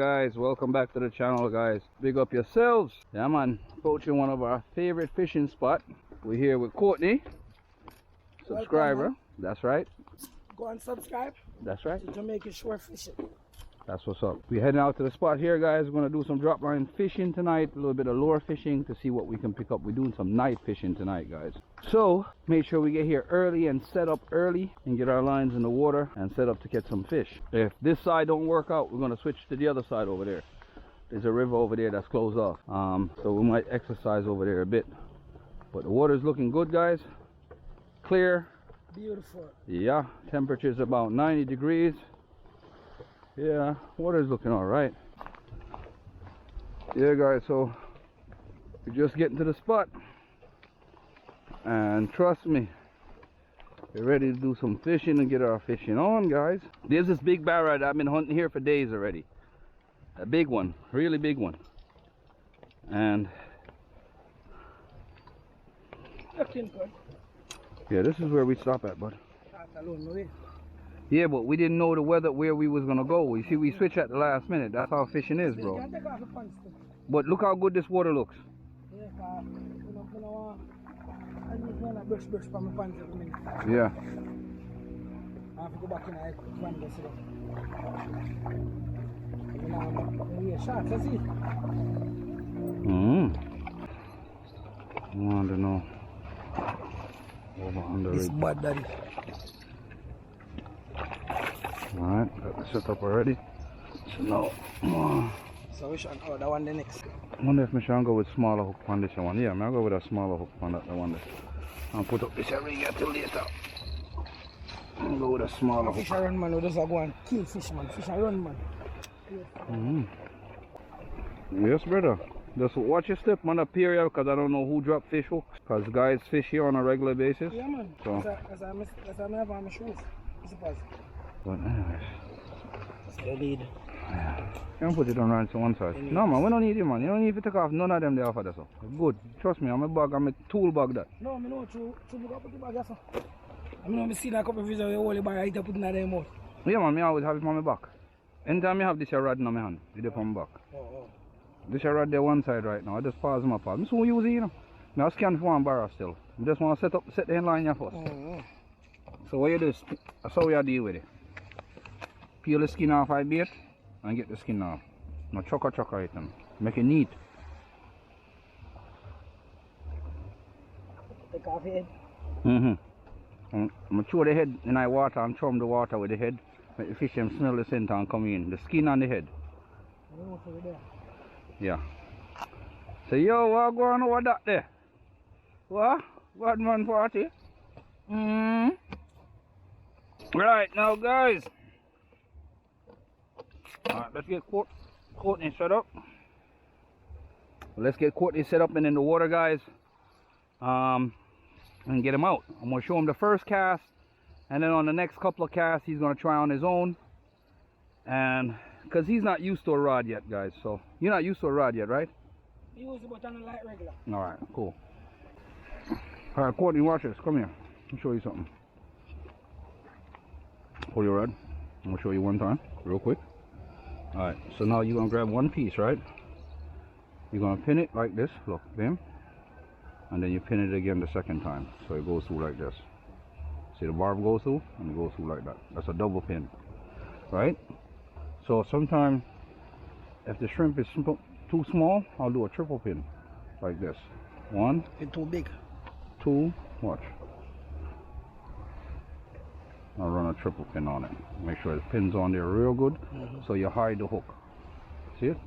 guys, welcome back to the channel guys. Big up yourselves. Yeah man, approaching one of our favorite fishing spot. We're here with Courtney, subscriber. Welcome, that's right. Go and subscribe. That's right. To Jamaican shore fishing. That's what's up. We're heading out to the spot here guys. We're going to do some drop line fishing tonight, a little bit of lure fishing to see what we can pick up. We're doing some night fishing tonight guys. So make sure we get here early and set up early and get our lines in the water and set up to catch some fish. If this side don't work out, we're going to switch to the other side over there. There's a river over there that's closed off, so we might exercise over there a bit. But the water's looking good guys, clear, beautiful. Yeah, temperature's about 90 degrees. Yeah, water's looking all right. Yeah guys, so we're just getting to the spot, and trust me, we're ready to do some fishing and get our fishing on guys. There's this big barra that I've been hunting here for days already. A big one, really big one. And yeah, this is where we stop at, bud. Yeah, but we didn't know the weather where we was gonna go. You see, we switched at the last minute. That's how fishing is, bro. But look how good this water looks. Yeah. I have to go back in I want to know. Over under it's bad, daddy. Alright, got the setup already. So now, so we should order one the next. I wonder if I should go with smaller hook on this one. Yeah, I'll go with a smaller hook on that one. I'll put up this area till later. I'll go with a smaller hook. Fish run man, we just go and kill fish man. Fish run man. Yes, brother. Just watch your step on the period, because I don't know who dropped fish hooks. Because guys fish here on a regular basis. Yeah, man. So. As I have on my shoes. But anyways. That's the lead. Yeah. You can put it on right to one side. No man, we don't need it man. You don't need to take off none of them there off of that. So. Good. Trust me, I'm a bag, I'm a tool bag that. No, I know two bag put the bag so. I mean, I see that couple of videos where you hold the bag right put in that mouth. Yeah man, I always have it on my back. Anytime I have this rod in my hand, it's up on my back. Oh. This rod there one side right now. I just pause my pause. I'm so use it, you know. Now I scan for one barra still. I just want to set the line here first. So what you do is, that's how we deal with it. Peel the skin off I bait and get the skin off. Now chucker it and make it neat. Take off your head. I'm gonna throw the head in the water and chum the water with the head. Make the fish them smell the scent and come in. The skin on the head. Yeah. So yo, what going on over that there? What? What man party? Right now guys. Alright, let's get Courtney set up. Let's get Courtney set up and in the water guys. And get him out. I'm gonna show him the first cast, and then on the next couple of casts he's gonna try on his own. And because he's not used to a rod yet guys, so you're not used to a rod yet, right? Use it but on a light regular. Alright, cool. Alright Courtney, watch this, come here. Let me show you something. Hold your rod. I'm gonna show you one time real quick. Alright, so now you're gonna grab one piece, right? You're gonna pin it like this, look, bam, and then you pin it again the second time, so it goes through like this. See the barb goes through and it goes through like that. That's a double pin, right? So sometimes if the shrimp is too small, I'll do a triple pin like this. One. It's too big. Two. Watch. I'll run a triple pin on it. Make sure the pin's on there real good. So you hide the hook. See it?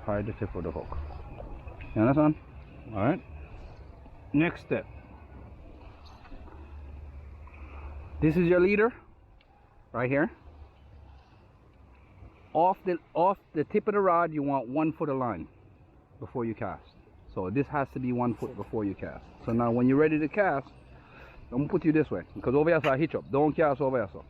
Hide the tip of the hook. You understand? Alright. Next step. This is your leader. Right here. Off the tip of the rod, you want 1 foot of line before you cast. So this has to be 1 foot before you cast. So now when you're ready to cast, I'm gonna put you this way, because over here so I hitch up. Don't cast over here so.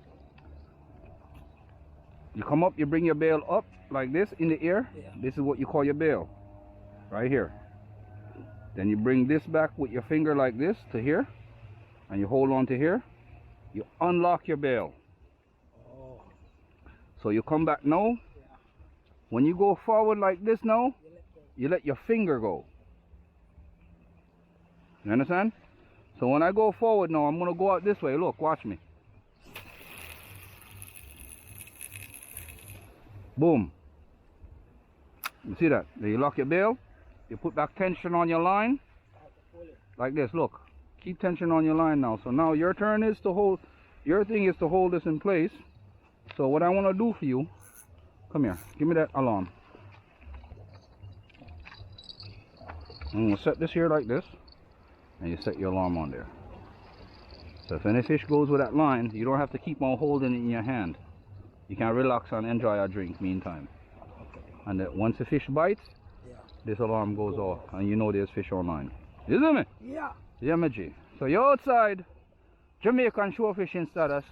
You come up, you bring your bail up like this in the air. Yeah. This is what you call your bail. Right here. Then you bring this back with your finger like this to here, and you hold on to here. You unlock your bail. Oh. So you come back now. When you go forward like this now, you let your finger go. You understand? So when I go forward now, I'm going to go out this way. Look, watch me. Boom. You see that? Then you lock your bail. You put back tension on your line. Like this, look. Keep tension on your line now. So now your turn is to hold, your thing is to hold this in place. So what I want to do for you, come here, give me that alarm. I'm going to set this here like this. And you set your alarm on there. So if any fish goes with that line, you don't have to keep on holding it in your hand. You can relax and enjoy a drink meantime. And once the fish bites, this alarm goes off and you know there's fish online. You see me? Yeah. Yeah, my G. So you're outside, Jamaican shore fishing status.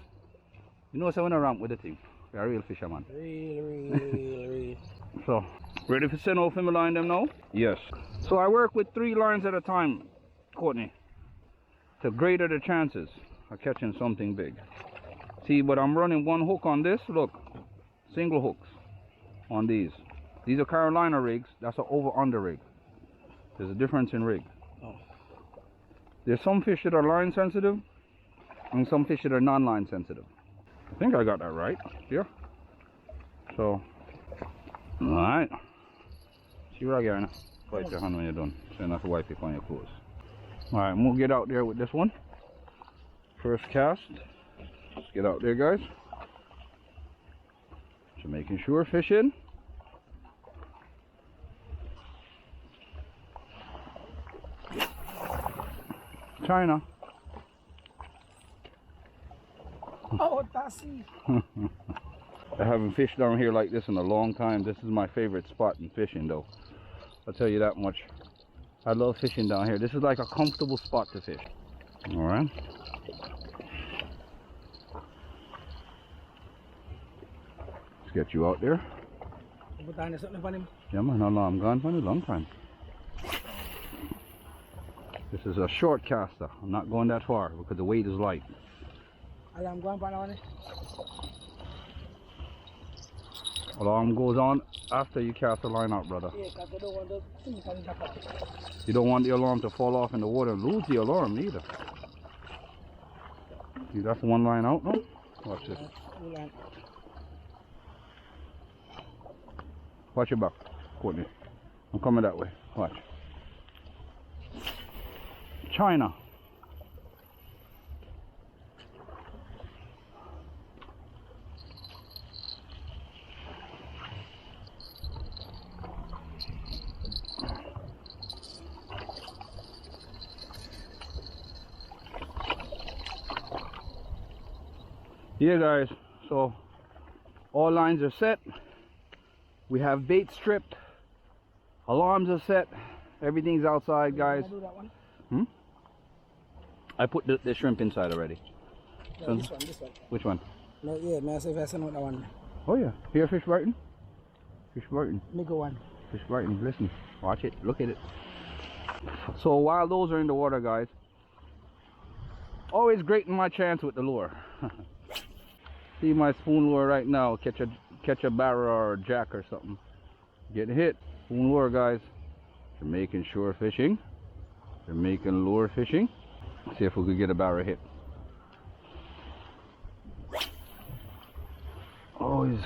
You know, so when I ramp with the thing. You're a real fisherman. Real. So, ready for send off in my line them now? Yes. So I work with 3 lines at a time, Courtney. To greater the chances of catching something big. See, but I'm running 1 hook on this. Look, single hooks on these. These are Carolina rigs. That's an over-under rig. There's a difference in rig. Oh. There's some fish that are line sensitive and some fish that are non-line sensitive. I think I got that right here. So, alright. See what I got now? Wipe your hand when you're done. So you don't have to wipe it on your clothes. Alright, we'll get out there with this one. First cast. Let's get out there, guys. Jamaican shore fishing. China. Oh, Tassie. I haven't fished down here like this in a long time. This is my favorite spot in fishing, though. I'll tell you that much. I love fishing down here. This is like a comfortable spot to fish. All right. Let's get you out there. Yeah, man. I'm gone for a long time. This is a short caster. I'm not going that far because the weight is light. Alarm goes on after you cast the line out, brother. You don't want the alarm to fall off in the water and lose the alarm either. See, that's 1 line out, no? Watch this. Watch your back, Courtney. I'm coming that way. Watch. China. Yeah, guys, so all lines are set. We have bait stripped. Alarms are set. Everything's outside, guys. I put the shrimp inside already. Yeah, So, this one. which one? No, yeah, may I say if I send out that one? Oh yeah, here fish biting. Fish biting. Me go one. Fish biting. Listen, watch it. Look at it. So while those are in the water, guys, always greaten my chance with the lure. See my spoon lure right now. Catch a barra or a jack or something. Get hit. Spoon lure, guys. Jamaican shore fishing. Jamaican lure fishing. See if we could get a barra hit. Oh, he's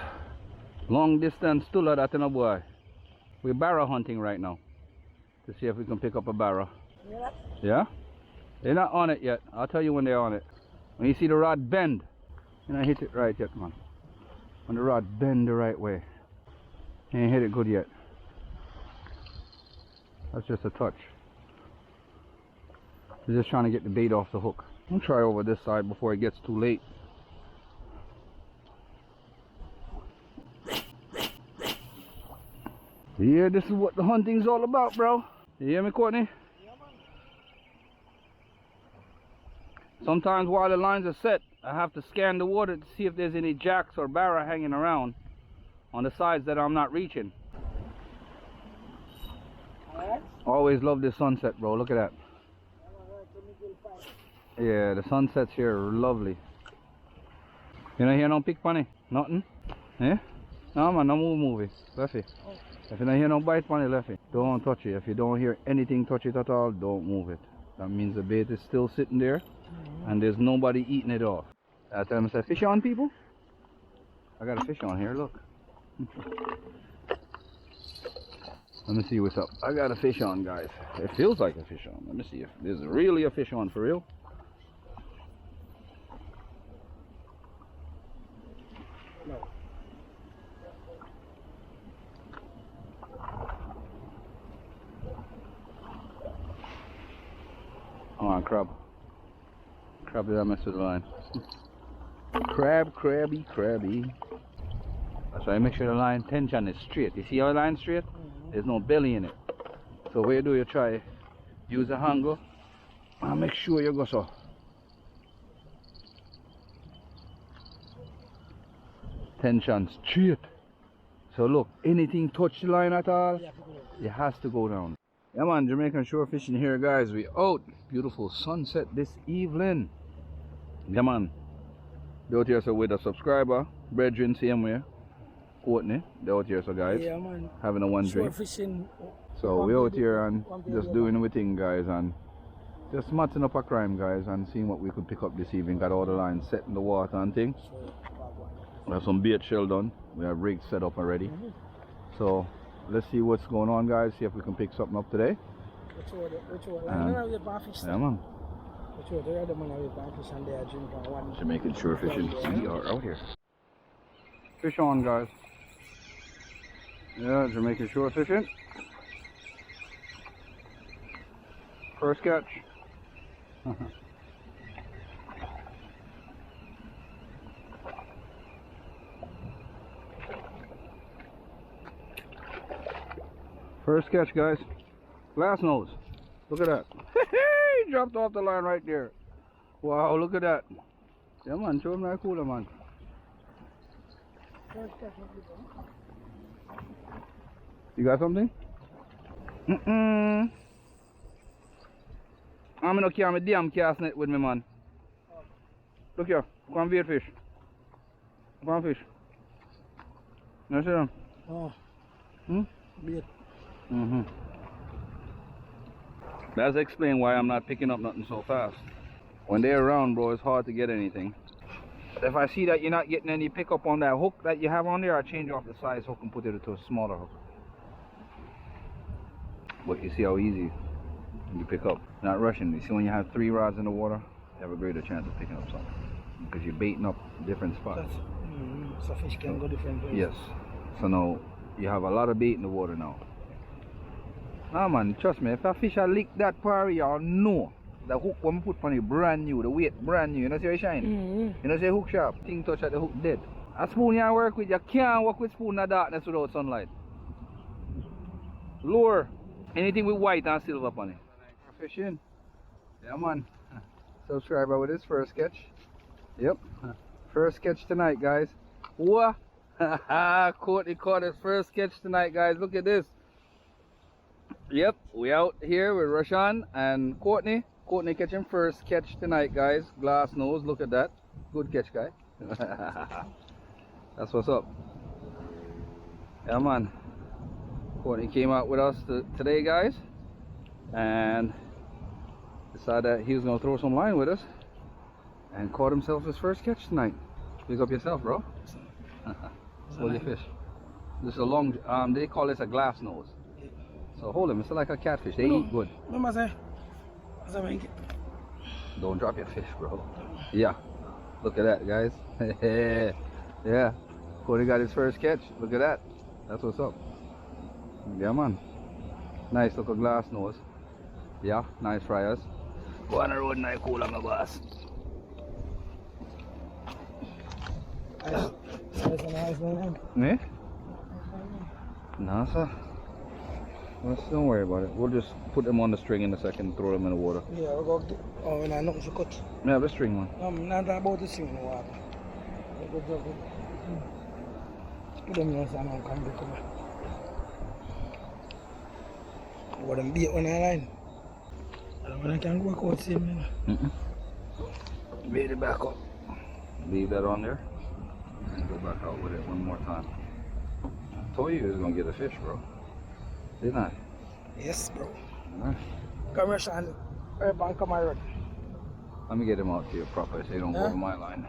long distance still at that in a boy. We're barra hunting right now to see if we can pick up a barra. Yeah? They're not on it yet. I'll tell you when they're on it. When you see the rod bend, you ain't hit it right yet, man. When the rod bend the right way, you ain't hit it good yet. That's just a touch. They're just trying to get the bait off the hook. I'll try over this side before it gets too late. Yeah, this is what the hunting's all about, bro. You hear me, Courtney? Yeah, man. Sometimes while the lines are set, I have to scan the water to see if there's any jacks or barra hanging around on the sides that I'm not reaching. Alright. Always love this sunset, bro. Look at that. Yeah, the sunsets here are lovely. You know, here no pick bunny? Nothing? Yeah? No man, no move it. Left it. Oh. If you don't hear no bite on it, left it. Don't touch it. If you don't hear anything touch it at all, don't move it. That means the bait is still sitting there and there's nobody eating it off. I tell them, I say, fish on people? I got a fish on here, look. Let me see what's up. I got a fish on, guys. It feels like a fish on. Let me see if there's really a fish on for real. No. Oh, on, crab. Crab did I mess with the line? Crab, crabby, crabby. That's why I make sure the line tension is straight. You see how the line's straight? There's no belly in it. So what you do, you try use a hanger and make sure you go so. Tension straight. So look, anything touch the line at all, it has to go down. Yeah man, Jamaican shore fishing here guys. We out. Beautiful sunset this evening. Yeah man. They out here so with a subscriber, brethren same way. Courtney, they out here so guys. Yeah man. Having a one Shore drink. fishing. So we out here and just doing our thing guys and just matching up a crime guys and seeing what we could pick up this evening. Got all the lines set in the water and things. We have some bait shell done. We have rigs set up already. So let's see what's going on guys. See if we can pick something up today. Yeah man. Jamaican shore fishing. We are out here. Fish on guys. Yeah, Jamaican shore fishing. First catch. First catch guys. Glass nose. Look at that. He dropped off the line right there. Wow, look at that. Yeah man, show him that cooler man. You got something? I'm gonna carry my damn cast net with me man. Look here, go and bait fish. Go and fish. You see them? Oh. Bait. That's explain why I'm not picking up nothing so fast. When they're around bro, it's hard to get anything. If I see that you're not getting any pickup on that hook that you have on there, I change off the size hook and put it into a smaller hook. But you see how easy you pick up. Not rushing. You see when you have 3 rods in the water, you have a greater chance of picking up something. Because you're baiting up different spots. So fish can go different places. Yes. So now you have a lot of bait in the water now. Ah man, trust me, if a fish a lick that par, you'll know. The hook when we put on it brand new, the weight brand new. You know see how it shine? You know see hook sharp? Thing touch at the hook dead. A spoon you work with, you can't work with spoon in the darkness without sunlight. Lure. Anything with white and silver on it. Fishing. Yeah man. Subscriber with his first catch. Yep. First catch tonight guys. What? Courtney caught his first catch tonight guys. Look at this. Yep, we out here with Rashan and Courtney. Courtney catching first catch tonight guys. Glass nose, look at that. Good catch guy. That's what's up. Yeah man. Courtney came out with us today guys and decided that he was going to throw some line with us and caught himself his first catch tonight. Pick up yourself bro. Hold your fish. This is a long, they call this a glass nose. So hold him, it's like a catfish, they eat good. Don't drop your fish bro. Yeah, look at that guys. Yeah, Cody got his first catch, look at that. That's what's up. Yeah man, nice little glass nose. Yeah, nice fryers. Go on the road and I cool on my boss. Me? No sir. Don't worry about it. We'll just put them on the string in a second, throw them in the water. Yeah, we'll go get, oh, and I know to cut. Yeah, the string one. I'm not about the string in the water. We'll go put them in some come back. What them beat on the line. I don't want to go out same. Bait it back up. Leave that on there. And go back out with it one more time. told you he was gonna get a fish, bro. Didn't I? Yes, bro. Huh? Come here, Sean. Urban, come on. Let me get him out to you proper so you don't go over my line.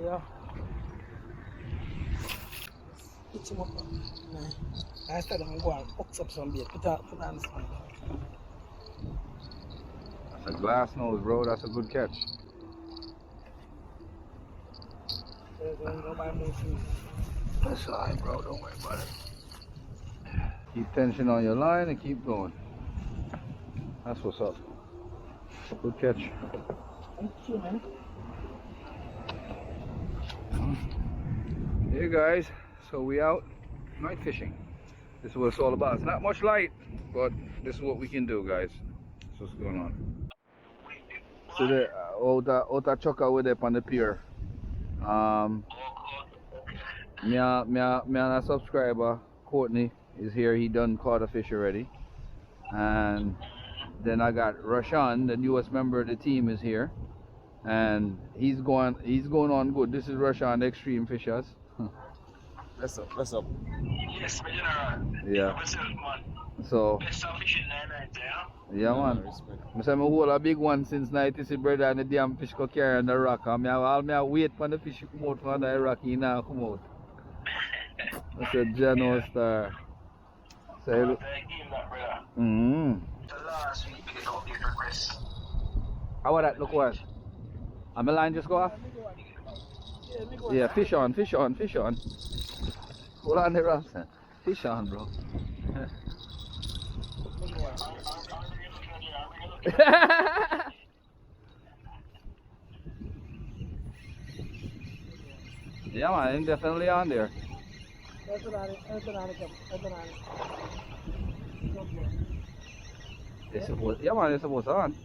Yeah. Pitch him up. Nah. I started to go and hooks up some bait. Put on this one. That's a glass nose, bro. That's a good catch. That's alright, bro. Don't worry about it. Keep tension on your line and keep going. That's what's up. Good catch. Thank you, man. Hey guys, so we out night fishing. This is what it's all about. It's not much light, but this is what we can do, guys. That's what's going on. So the outer chucker with up on the pier. Me and a subscriber, Courtney, is here. He done caught a fish already. And then I got Rashan, the newest member of the team, is here. And he's going on good. This is Rashan, the Extreme Fishers. What's up? What's up? Yes, yeah. So yeah, man. I say I hold a big one since 96, brother, and the damn fish go carry on the rock. I wait for the fish to come out from the rock. He now come out. I said Jano Star. Say how about that? Look what? And my line just go off? Yeah, fish on. Hold on there, Ross. Fish on, bro. Yeah, man, I'm definitely on there. It's supposed, yeah, man, it's supposed on.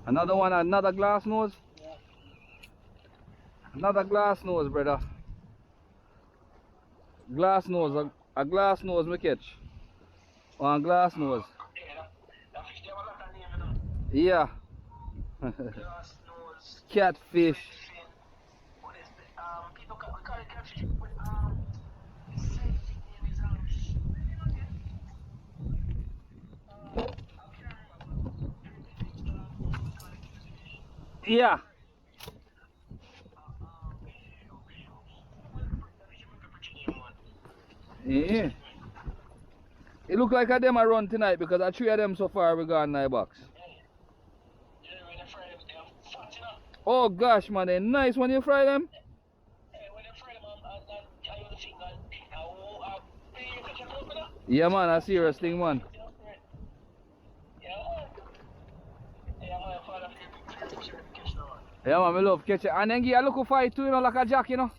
Another one, another glass nose. Another glass nose, brother. Glass nose, a glass nose we catch. One glass nose. Yeah. Catfish. Yeah. Yeah. It look like a them I run tonight because I 3 of them so far we got in my box. Oh gosh, man, they're nice when you fry them. Yeah, man, a serious thing, man. Yeah, man, I love catch it. And then give a look fight too, you know, like a jack, you know.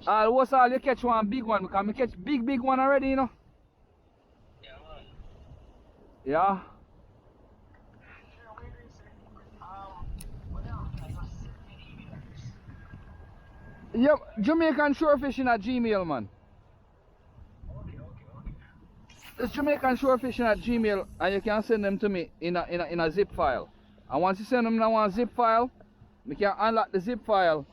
What's all you catch one big one? Because I catch big one already, you know. Yeah. Yep, Jamaican shore fishing at Gmail, man. It's Jamaican shore fishing at Gmail, and you can send them to me in a zip file. And once you send them in one zip file, we can unlock the zip file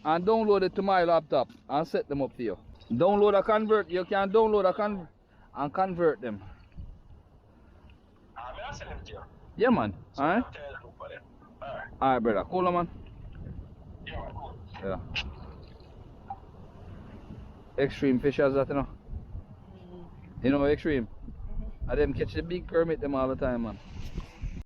and download it to my laptop and set them up for you. Download a convert, you can download a convert and convert them. Yeah, man. Alright? Alright, brother. Cool, man. Yeah. Extreme fishers, that, you know? You know Extreme? I them catch the big permit them all the time, man.